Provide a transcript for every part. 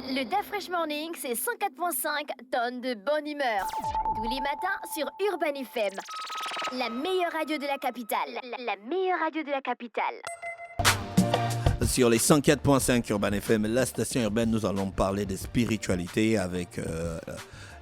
Le Da Fresh Morning, c'est 104.5 tonnes de bonne humeur. Tous les matins sur Urban FM. La meilleure radio de la capitale. La meilleure radio de la capitale. Sur les 104.5 Urban FM, la station urbaine, nous allons parler de spiritualité avec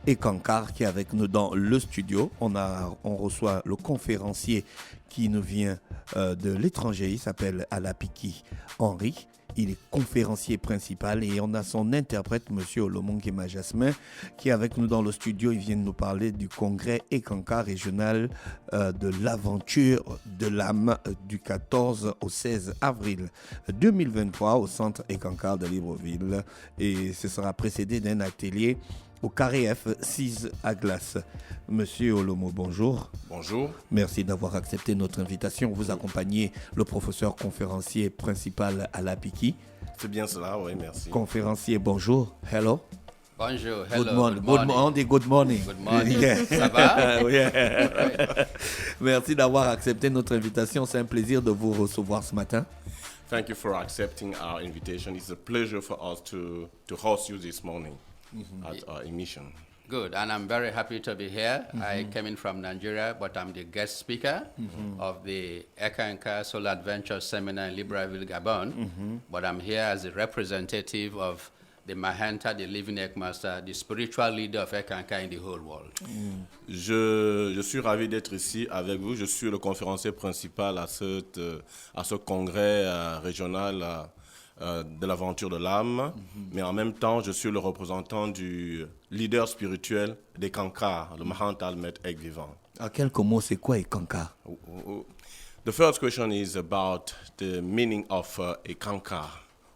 Ekankar qui est avec nous dans le studio. On reçoit le conférencier qui nous vient de l'étranger. Il s'appelle Alapiki Henry. Il est conférencier principal et on a son interprète, M. Olomongema Jasmin, qui est avec nous dans le studio. Il vient de nous parler du congrès Ekankar régional de l'aventure de l'âme du 14 au 16 avril 2023 au centre Ekankar de Libreville. Et ce sera précédé d'un atelier au Carré F 6 à Glace. Monsieur Olomo, bonjour. Bonjour. Merci d'avoir accepté notre invitation. Vous accompagnez le professeur conférencier principal Alapiki. C'est bien cela, oui, merci. Conférencier, bonjour. Hello. Bonjour, hello, Good morning. On dit good morning. Good morning. Yeah. Ça va? Yeah. Right. Merci d'avoir accepté notre invitation. C'est un plaisir de vous recevoir ce matin. Thank you for accepting our invitation. It's a pleasure for us to host you this morning at our emission. Good, and I'm very happy to be here. I came in from Nigeria, but I'm the guest speaker of the Ekankar Soul Adventure Seminar in Libreville, Gabon. But I'm here as a representative of the Mahanta, the living Ekmaster, the spiritual leader of Ekankar in the whole world. Je suis ravi d'être ici avec vous. Je suis le conférencier principal à ce congrès régional de l'aventure de l'âme, mais en même temps, je suis le représentant du leader spirituel d'Ekankar, le Mahanta Almet Ek Vivant. En quelques mots, c'est quoi Ekankar? The first question is about the meaning of Ekankar.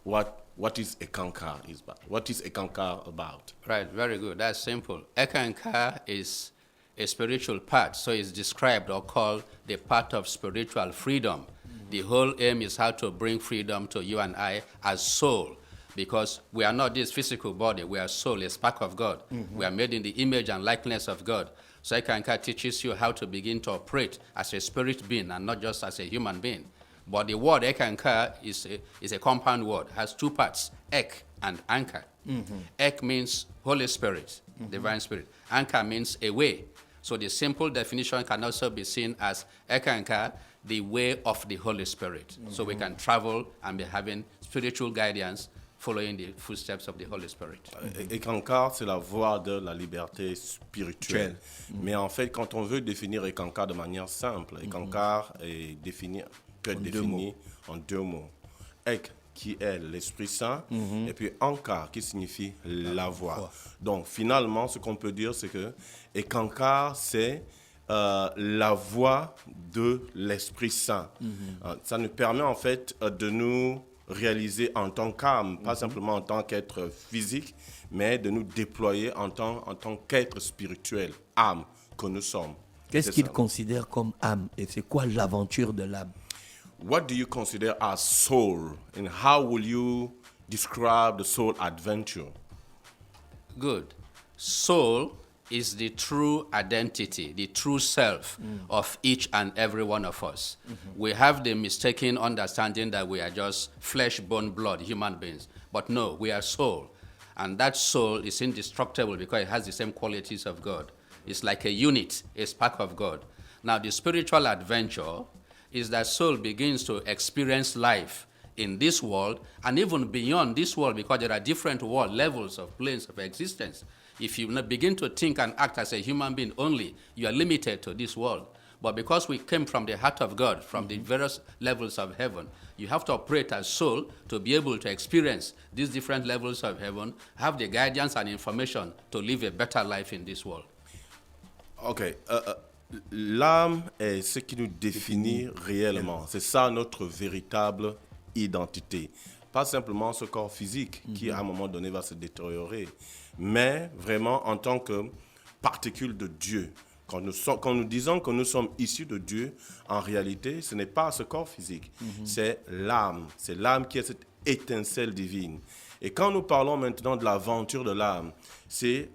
What is Ekankar? What is Ekankar about? Right, very good. That's simple. Ekankar is a spiritual path, so it's described or called the path of spiritual freedom. The whole aim is how to bring freedom to you and I as soul, because we are not this physical body, we are soul, a spark of God. We are made in the image and likeness of God. So Ekankar teaches you how to begin to operate as a spirit being and not just as a human being. But the word Ekankar is a compound word, has two parts, Ek and Anchor. Ek means Holy Spirit, Divine Spirit. Anchor means a way. So the simple definition can also be seen as Ekankar, the way of the Holy Spirit. So we can travel and be having spiritual guidance, following the footsteps of the Holy Spirit. Ekankar, c'est la voie de la liberté spirituelle. Mais en fait, quand on veut définir Ekankar de manière simple, Ekankar peut être défini en deux mots. Ek, qui est l'Esprit Saint, et puis Ankar, qui signifie la voix. Donc, finalement, ce qu'on peut dire, c'est que Ekankar, c'est la voix de l'Esprit Saint. Ça nous permet, en fait, de nous réaliser en tant qu'âme, pas simplement en tant qu'être physique, mais de nous déployer en tant qu'être spirituel, âme que nous sommes. Qu'est-ce qu'il considère comme âme et c'est quoi l'aventure de l'âme? What do you consider as soul, and how will you describe the soul adventure? Good. Soul is the true identity, the true self of each and every one of us. We have the mistaken understanding that we are just flesh, bone, blood, human beings. But no, we are soul. And that soul is indestructible because it has the same qualities of God. It's like a unit, a spark of God. Now, the spiritual adventure is that soul begins to experience life in this world and even beyond this world, because there are different world levels of planes of existence. If you begin to think and act as a human being only, you are limited to this world. But because we came from the heart of God, from the various levels of heaven, you have to operate as soul to be able to experience these different levels of heaven, have the guidance and information to live a better life in this world. Ok. L'âme est ce qui nous définit réellement. C'est ça notre véritable identité. Pas simplement ce corps physique qui, à un moment donné, va se détériorer, mais vraiment en tant que particule de Dieu. Quand nous disons que nous sommes issus de Dieu, en réalité, ce n'est pas ce corps physique, c'est l'âme. C'est l'âme qui est cette étincelle divine. Et quand nous parlons maintenant de l'aventure de l'âme, c'est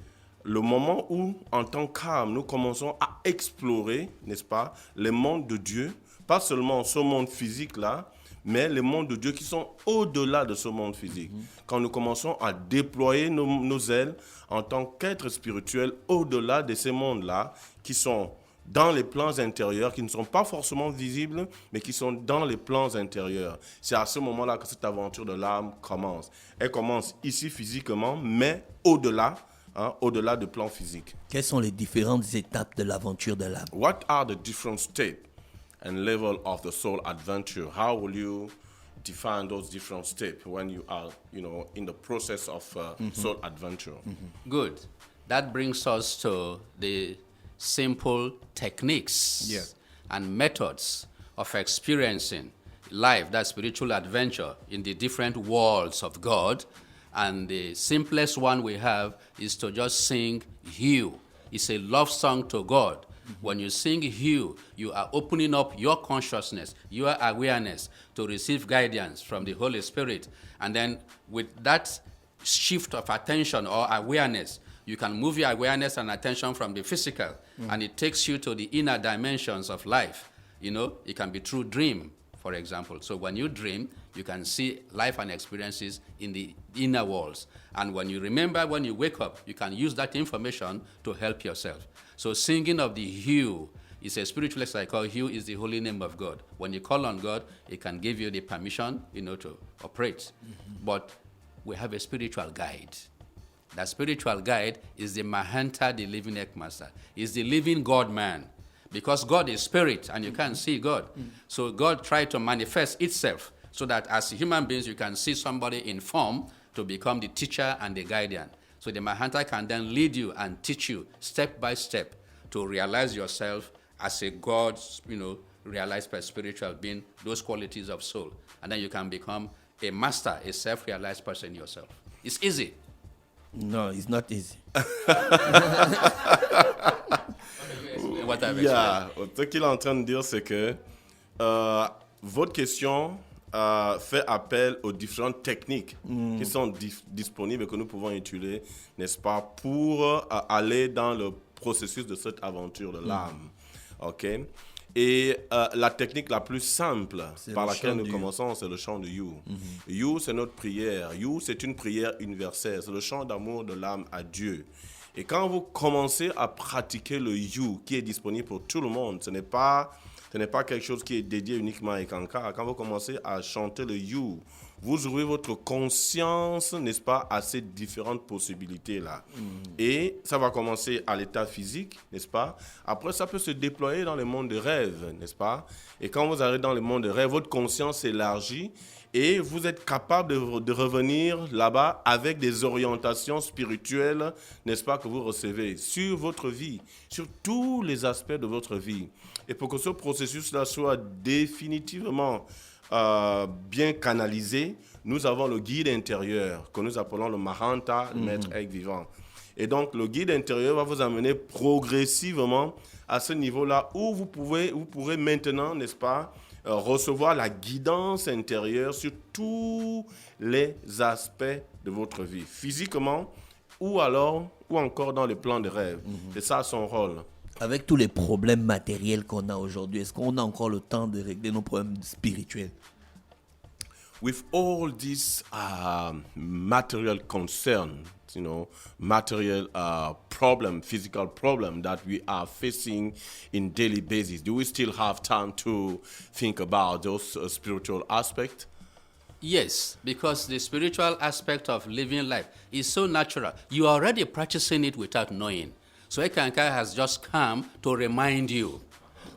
le moment où, en tant qu'âme, nous commençons à explorer, n'est-ce pas, le monde de Dieu, pas seulement ce monde physique-là, mais les mondes de Dieu qui sont au-delà de ce monde physique. Quand nous commençons à déployer nos ailes en tant qu'êtres spirituels au-delà de ces mondes-là, qui sont dans les plans intérieurs, qui ne sont pas forcément visibles, mais qui sont dans les plans intérieurs. C'est à ce moment-là que cette aventure de l'âme commence. Elle commence ici physiquement, mais au-delà, au-delà du plan physique. Quelles sont les différentes étapes de l'aventure de l'âme? What are the different steps and level of the soul adventure? How will you define those different steps when you are, in the process of soul adventure? Good. That brings us to the simple techniques and methods of experiencing life, that spiritual adventure in the different worlds of God. And the simplest one we have is to just sing "You." It's a love song to God. When you sing "You," you are opening up your consciousness, your awareness to receive guidance from the Holy Spirit. And then with that shift of attention or awareness, you can move your awareness and attention from the physical, and it takes you to the inner dimensions of life. It can be through dream, for example. So when you dream, you can see life and experiences in the inner worlds. And when you remember, when you wake up, you can use that information to help yourself. So singing of the "You" is a spiritual exercise called "You" is the holy name of God. When you call on God, it can give you the permission, to operate. But we have a spiritual guide. That spiritual guide is the Mahanta, the living Ekmaster. Is the living God-man. Because God is spirit and you can't see God. So God tried to manifest itself so that as human beings you can see somebody in form to become the teacher and the guardian. So the Mahanta can then lead you and teach you step by step to realize yourself as a God, realized by spiritual being, those qualities of soul. And then you can become a master, a self-realized person yourself. It's easy. No, it's not easy. Ce qu'il est en train de dire, c'est que votre question fait appel aux différentes techniques qui sont disponibles et que nous pouvons utiliser, n'est-ce pas, pour aller dans le processus de cette aventure de l'âme. OK? Et la technique la plus simple par laquelle nous commençons, c'est le chant de You. You, c'est notre prière. You, c'est une prière universelle. C'est le chant d'amour de l'âme à Dieu. Et quand vous commencez à pratiquer le You, qui est disponible pour tout le monde, ce n'est pas quelque chose qui est dédié uniquement à Ekankar. Quand vous commencez à chanter le You, vous ouvrez votre conscience, n'est-ce pas, à ces différentes possibilités-là. Et ça va commencer à l'état physique, n'est-ce pas? Après, ça peut se déployer dans le monde de rêve, n'est-ce pas? Et quand vous arrivez dans le monde de rêve, votre conscience s'élargit et vous êtes capable de revenir là-bas avec des orientations spirituelles, n'est-ce pas, que vous recevez sur votre vie, sur tous les aspects de votre vie. Et pour que ce processus-là soit définitivement bien canalisé, nous avons le guide intérieur que nous appelons le Mahanta, le maître aigle vivant. Et donc, le guide intérieur va vous amener progressivement à ce niveau-là où vous pourrez maintenant, n'est-ce pas, recevoir la guidance intérieure sur tous les aspects de votre vie, physiquement ou encore dans le plan de rêve. C'est ça son rôle. Avec tous les problèmes matériels qu'on a aujourd'hui, est-ce qu'on a encore le temps de régler nos problèmes spirituels? With all these material concerns, material problem, physical problem that we are facing in daily basis, do we still have time to think about those spiritual aspects? Yes, because the spiritual aspect of living life is so natural. You are already practicing it without knowing. So Ekankar has just come to remind you.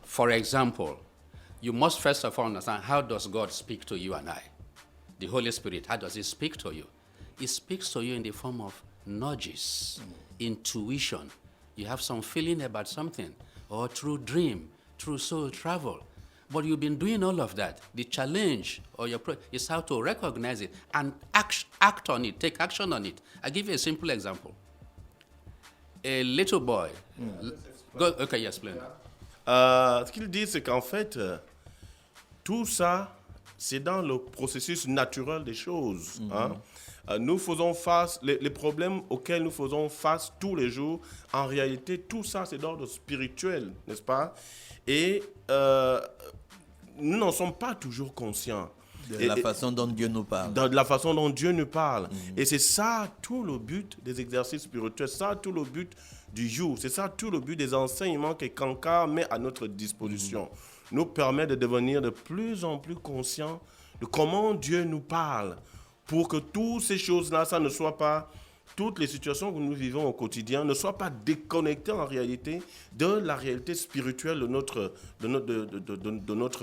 For example, you must first of all understand, how does God speak to you and I? The Holy Spirit, how does he speak to you? He speaks to you in the form of nudges, intuition. You have some feeling about something, or through dream, through soul travel. But you've been doing all of that. The challenge is how to recognize it and act on it, take action on it. I'll give you a simple example. A little boy. Okay, yes, explain. Ce qu'il dit, c'est qu'en fait, tout ça, c'est dans le processus naturel des choses. Nous faisons face, les problèmes auxquels nous faisons face tous les jours, en réalité, tout ça, c'est d'ordre spirituel, n'est-ce pas? Et nous n'en sommes pas toujours conscients. De la façon dont Dieu nous parle. De la façon dont Dieu nous parle. Et c'est ça tout le but des exercices spirituels, ça tout le but du You, c'est ça tout le but des enseignements que Kankar met à notre disposition. Nous permet de devenir de plus en plus conscients de comment Dieu nous parle, pour que toutes ces choses-là, ça ne soit pas, toutes les situations que nous vivons au quotidien ne soient pas déconnectées en réalité de la réalité spirituelle de notre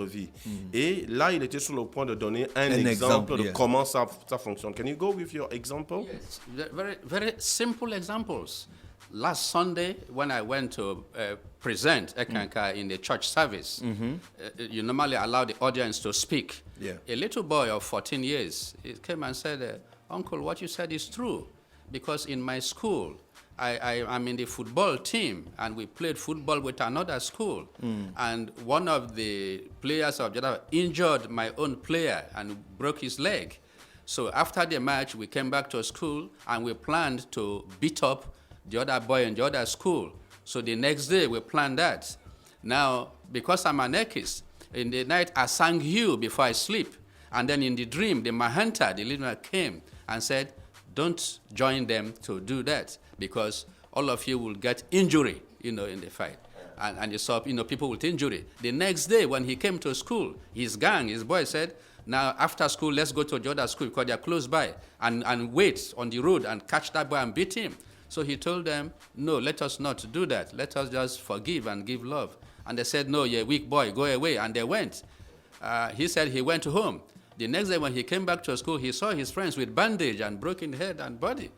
vie. Et là, il était sur le point de donner un exemple de comment ça fonctionne. Can you go with your example? Yes, very, very simple examples. Last Sunday, when I went to present Ekanka in the church service, you normally allow the audience to speak. Yeah. A little boy of 14 years, he came and said, Uncle, what you said is true. Because in my school, I'm in the football team, and we played football with another school. And one of the players of Jeddah injured my own player and broke his leg. So after the match, we came back to school, and we planned to beat up the other boy in the other school. So the next day, we planned that. Now, because I'm an Ekis, in the night, I sang you before I sleep. And then in the dream, the Mahanta, the leader, came and said, don't join them to do that, because all of you will get injury, in the fight. And you saw, people with injury. The next day, when he came to school, his boy said, now after school, let's go to the other school because they're close by, and wait on the road and catch that boy and beat him. So he told them, no, let us not do that. Let us just forgive and give love. And they said, no, you're a weak boy, go away. And they went. He said he went home. The next day when he came back to school, he saw his friends with bandage and broken head and body.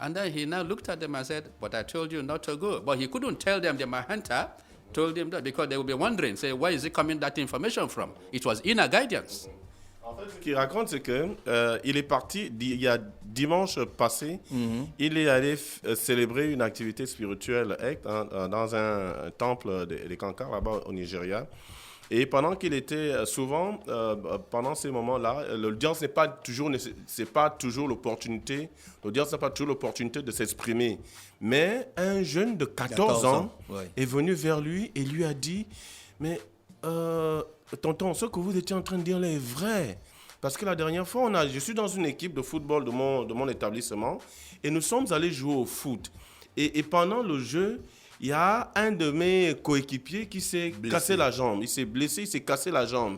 And then he now looked at them and said, but I told you not to go. But he couldn't tell them, the Mahanta told him that, because they would be wondering, say, where is he coming that information from? It was inner guidance. En fait, ce qu'il raconte, c'est que il est parti, il y a dimanche passé, il est allé célébrer une activité spirituelle dans un temple des Kankar, là-bas au Nigeria. Et pendant qu'il était souvent, pendant ces moments-là, l'audience n'est pas toujours l'opportunité, l'audience n'a pas toujours l'opportunité de s'exprimer. Mais un jeune de 14 ans est venu vers lui et lui a dit, mais tonton, ce que vous étiez en train de dire là est vrai. Parce que la dernière fois, je suis dans une équipe de football de mon établissement et nous sommes allés jouer au foot. Et pendant le jeu, il y a un de mes coéquipiers qui s'est cassé la jambe. Il s'est blessé, il s'est cassé la jambe.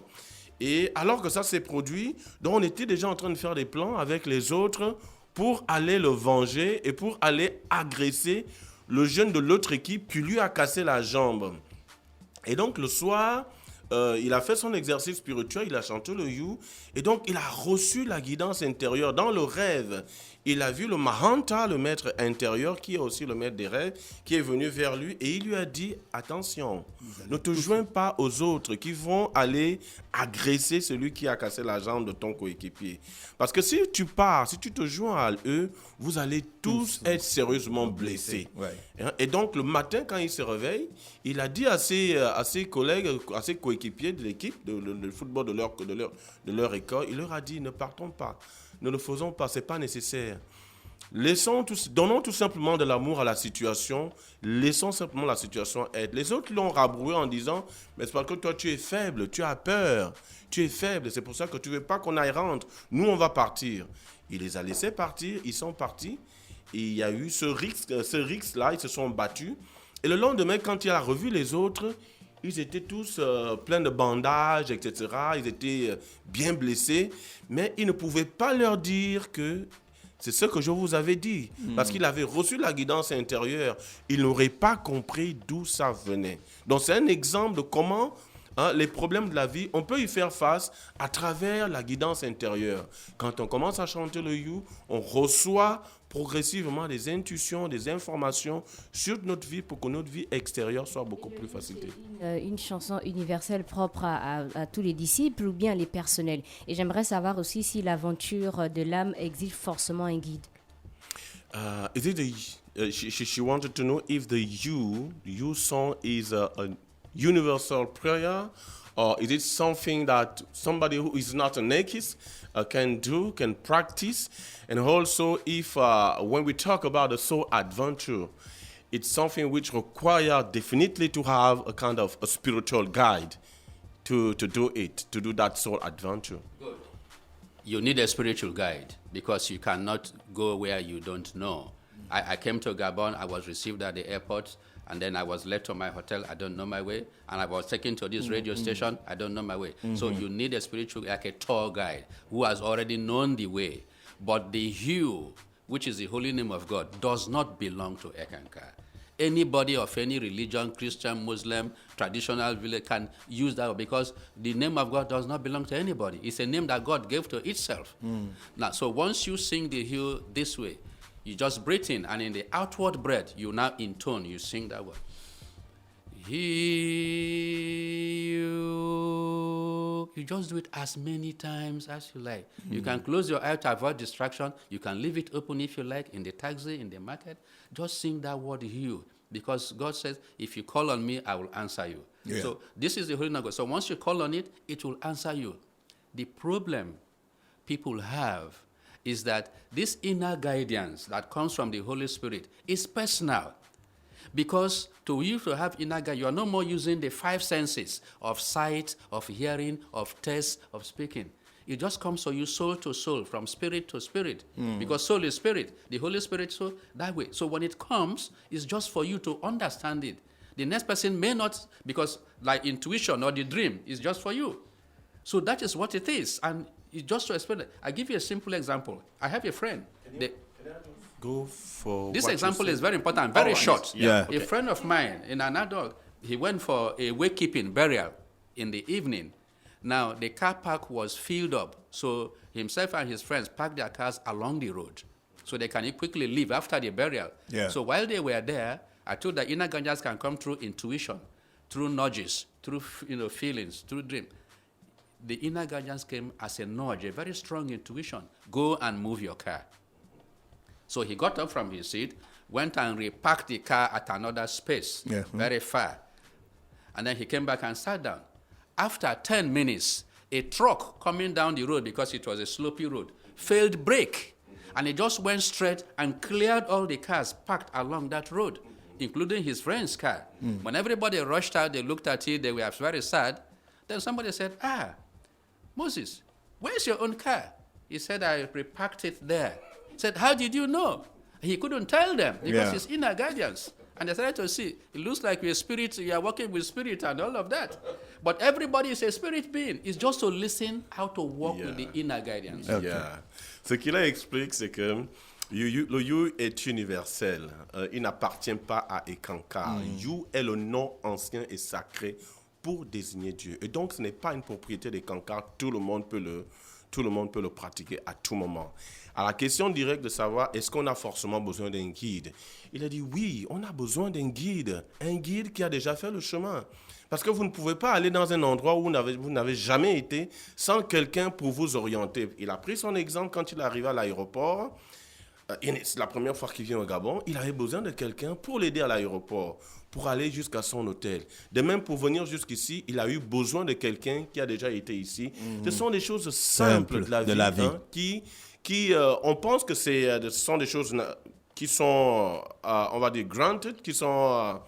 Et alors que ça s'est produit, donc on était déjà en train de faire des plans avec les autres pour aller le venger et pour aller agresser le jeune de l'autre équipe qui lui a cassé la jambe. Et donc le soir, il a fait son exercice spirituel, il a chanté le You, et donc il a reçu la guidance intérieure. Dans le rêve, il a vu le Mahanta, le maître intérieur, qui est aussi le maître des rêves, qui est venu vers lui et il lui a dit, attention, ne te joins pas aux autres qui vont aller agresser celui qui a cassé la jambe de ton coéquipier. Parce que si tu pars, si tu te joins à eux, vous allez tous être sérieusement blessés. Ouais. Et donc le matin, quand il se réveille, il a dit à ses collègues, à ses coéquipiers de l'équipe, de football de leur école, il leur a dit, ne partons pas. Ne le faisons pas, ce n'est pas nécessaire. Donnons tout simplement de l'amour à la situation, laissons simplement la situation être. Les autres l'ont rabroué en disant, mais c'est parce que toi tu es faible, tu as peur, tu es faible, c'est pour ça que tu ne veux pas qu'on aille rendre, nous on va partir. Il les a laissés partir, ils sont partis, et il y a eu ce risque-là, ils se sont battus. Et le lendemain, quand il a revu les autres, ils étaient tous pleins de bandages, etc. Ils étaient bien blessés. Mais il ne pouvait pas leur dire que c'est ce que je vous avais dit. Parce qu'il avait reçu la guidance intérieure. Il n'aurait pas compris d'où ça venait. Donc c'est un exemple de comment les problèmes de la vie, on peut y faire face à travers la guidance intérieure. Quand on commence à chanter le You, on reçoit progressivement des intuitions, des informations sur notre vie pour que notre vie extérieure soit beaucoup plus facilitée. Une chanson universelle propre à tous les disciples ou bien les personnels. Et j'aimerais savoir aussi si l'aventure de l'âme exige forcément un guide. She wanted to know if the You song is a universal prayer, or is it something that somebody who is not an Ekis can practice? And also, if when we talk about the soul adventure, it's something which requires definitely to have a kind of a spiritual guide to do that soul adventure. Good. you need a spiritual guide because you cannot go where you don't know. I came to Gabon, I was received at the airport, and then I was led to my hotel, I don't know my way, and I was taken to this radio station, I don't know my way. So you need a spiritual, like a tour guide, who has already known the way. But the hue, which is the holy name of God, does not belong to Ekankar. Anybody of any religion, Christian, Muslim, traditional village can use that because the name of God does not belong to anybody. It's a name that God gave to itself. Now, so once you sing the hymn this way, you just breathe in, and in the outward breath, you now intone, you sing that word. You just do it as many times as you like. You can close your eye to avoid distraction. You can leave it open if you like, in the taxi, in the market. Just sing that word, you. Because God says, if you call on me, I will answer you. Yeah. So this is the Holy Name of God. So once you call on it, it will answer you. The problem people have is that this inner guidance that comes from the Holy Spirit is personal. Because to you to have inner guidance, you are no more using the 5 senses of sight, of hearing, of taste, of speaking. It just comes to you soul to soul, from spirit to spirit. Because soul is spirit, the Holy Spirit, so that way. So when it comes, it's just for you to understand it. The next person may not, because like intuition or the dream is just for you. So that is what it is. And it's just to explain it. I give you a simple example. I have a friend. Go for this example is very important, very short. Yeah. A friend of mine in Anadog, he went for a wakekeeping burial in the evening. Now, the car park was filled up, so himself and his friends parked their cars along the road so they can quickly leave after the burial. Yeah. So while they were there, I told that inner guidance can come through intuition, through nudges, through feelings, through dream. The inner guidance came as a nudge, a very strong intuition. Go and move your car. So he got up from his seat, went and reparked the car at another space, very far. And then he came back and sat down. After 10 minutes, a truck coming down the road, because it was a slopey road, failed brake. And he just went straight and cleared all the cars parked along that road, including his friend's car. When everybody rushed out, they looked at it, they were very sad. Then somebody said, Moses, where's your own car? He said, I reparked it there. He said, how did you know? He couldn't tell them because it's inner guidance. And they started to see, it looks like we're spirit, you are working with spirit and all of that. But everybody is a spirit being. It's just to listen how to work with the inner guidance. Okay. Yeah. Ce qu'il explique, c'est que le You est universel. Il n'appartient pas à Ekankar. You est le nom ancien et sacré pour désigner Dieu. Et donc, ce n'est pas une propriété d'Ekankar. Tout le monde peut le pratiquer à tout moment. À la question directe de savoir, est-ce qu'on a forcément besoin d'un guide? Il a dit, oui, on a besoin d'un guide qui a déjà fait le chemin. Parce que vous ne pouvez pas aller dans un endroit où vous n'avez jamais été sans quelqu'un pour vous orienter. Il a pris son exemple quand il est arrivé à l'aéroport. C'est la première fois qu'il vient au Gabon. Il avait besoin de quelqu'un pour l'aider à l'aéroport, pour aller jusqu'à son hôtel. De même, pour venir jusqu'ici, il a eu besoin de quelqu'un qui a déjà été ici. Ce sont des choses simples de la vie. Hein, on pense que ce sont des choses qui sont, on va dire, granted, qui sont,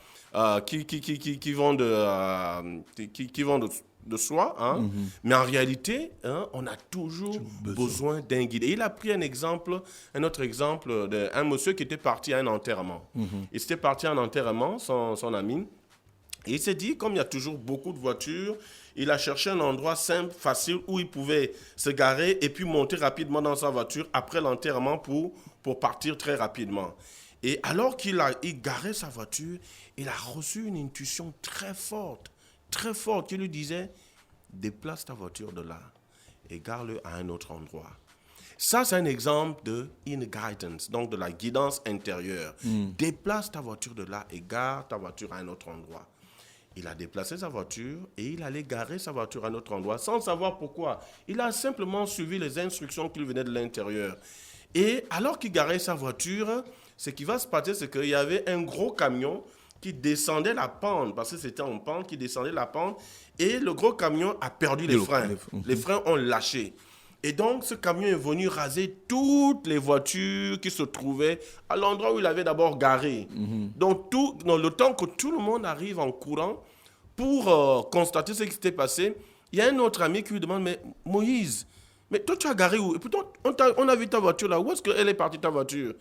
qui vont de soi, hein. Mais en réalité, hein, on a toujours besoin d'un guide. Et il a pris un autre exemple d'un monsieur qui était parti à un enterrement. Il s'était parti à un enterrement, son ami, et il s'est dit, comme il y a toujours beaucoup de voitures, il a cherché un endroit simple, facile, où il pouvait se garer et puis monter rapidement dans sa voiture après l'enterrement pour partir très rapidement. Et alors qu'il garait sa voiture, il a reçu une intuition très forte qui lui disait, déplace ta voiture de là et gare-le à un autre endroit. Ça, c'est un exemple de inner guidance, donc de la guidance intérieure. Déplace ta voiture de là et gare ta voiture à un autre endroit. Il a déplacé sa voiture et il allait garer sa voiture à un autre endroit sans savoir pourquoi. Il a simplement suivi les instructions qui lui venaient de l'intérieur. Et alors qu'il garait sa voiture, ce qui va se passer, c'est qu'il y avait un gros camion qui descendait la pente, parce que c'était en pente, qui descendait la pente, et le gros camion a perdu les freins. Les freins ont lâché. Et donc, ce camion est venu raser toutes les voitures qui se trouvaient à l'endroit où il avait d'abord garé. Donc, le temps que tout le monde arrive en courant pour constater ce qui s'était passé, il y a un autre ami qui lui demande, mais Moïse, mais toi, tu as garé où? Et pourtant, on a vu ta voiture là. Où est-ce qu'elle est partie, ta voiture?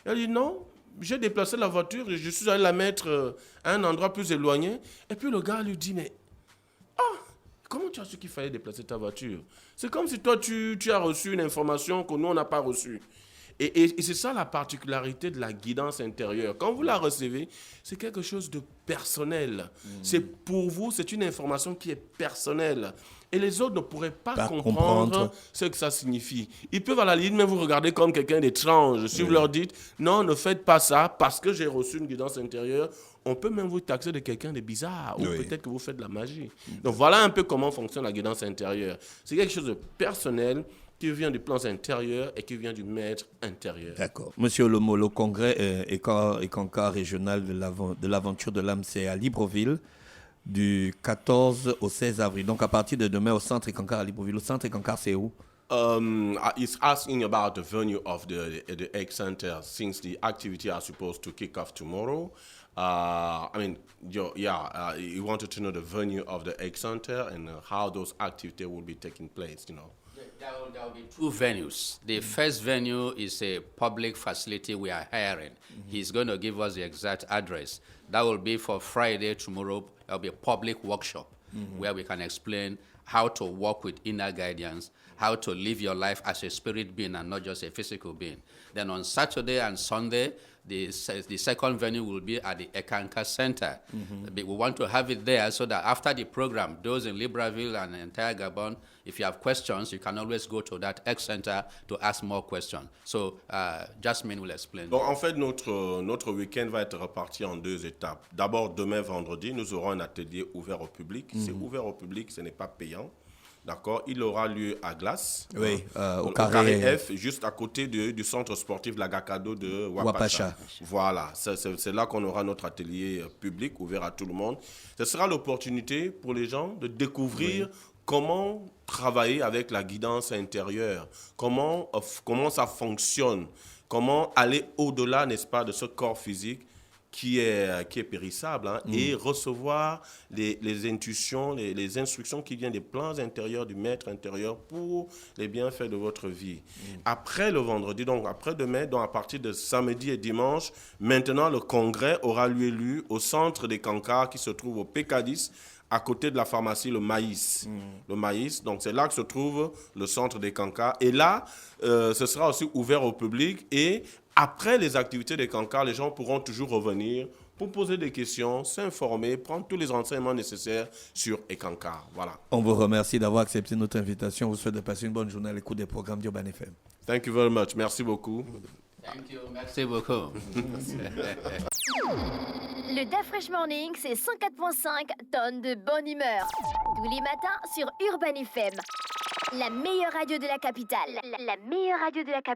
Elle dit, non, j'ai déplacé la voiture et je suis allé la mettre à un endroit plus éloigné. Et puis le gars lui dit, mais comment tu as su qu'il fallait déplacer ta voiture? C'est comme si toi, tu as reçu une information que nous, on n'a pas reçue. Et c'est ça la particularité de la guidance intérieure. Quand vous la recevez, c'est quelque chose de personnel. C'est pour vous, c'est une information qui est personnelle. Et les autres ne pourraient pas comprendre ce que ça signifie. Ils peuvent à la limite même vous regarder comme quelqu'un d'étrange. Si vous leur dites, non, ne faites pas ça parce que j'ai reçu une guidance intérieure, on peut même vous taxer de quelqu'un de bizarre. Ou peut-être que vous faites de la magie. Donc voilà un peu comment fonctionne la guidance intérieure. C'est quelque chose de personnel qui vient du plan intérieur et qui vient du maître intérieur. D'accord. Monsieur Olomo, le congrès Ekankar régional de l'aventure de l'âme, c'est à Libreville, du 14 au 16 avril. Donc à partir de demain au centre Ekankar à Libreville. Le centre Ekankar, c'est où? He's asking about the venue of the Egg Center since the activity are supposed to kick off tomorrow. He wanted to know the venue of the Egg Center and how those activities will be taking place, you know. There will be two venues. The first venue is a public facility we are hiring. He's going to give us the exact address. That will be for Friday, tomorrow. There will be a public workshop where we can explain how to work with inner guidance, how to live your life as a spirit being and not just a physical being. Then on Saturday and Sunday, the second venue will be at the Ekankar Center. We want to have it there so that after the program, those in Libreville and the entire Gabon, if you have questions, you can always go to that Egg Center to ask more questions. So Jasmine will explain. Donc en fait, notre week-end va être reparti en deux étapes. D'abord, demain vendredi, nous aurons un atelier ouvert au public. C'est ouvert au public, ce n'est pas payant. D'accord, il aura lieu à Glace, au carré F, juste à côté du centre sportif Lagakado de Wapacha. Voilà, c'est là qu'on aura notre atelier public ouvert à tout le monde. Ce sera l'opportunité pour les gens de découvrir comment travailler avec la guidance intérieure, comment ça fonctionne, comment aller au-delà, n'est-ce pas, de ce corps physique qui est périssable, et recevoir les intuitions, les instructions qui viennent des plans intérieurs, du maître intérieur pour les bienfaits de votre vie. Après le vendredi, donc après-demain, donc à partir de samedi et dimanche, maintenant le congrès aura lieu au centre des Cancars qui se trouve au Pécadis, à côté de la pharmacie Le Maïs. Le Maïs, donc c'est là que se trouve le centre des Cancars. Et là, ce sera aussi ouvert au public. Et après les activités des Cancars, les gens pourront toujours revenir pour poser des questions, s'informer, prendre tous les renseignements nécessaires sur Ekankar. Voilà. On vous remercie d'avoir accepté notre invitation. On vous souhaite de passer une bonne journée à l'écoute des programmes d'Urban FM. Thank you very much. Merci beaucoup. Thank you. Merci beaucoup. Le DAF Fresh Morning, c'est 104.5 tonnes de bonne humeur. Tous les matins sur Urban FM. La meilleure radio de la capitale. La meilleure radio de la capitale.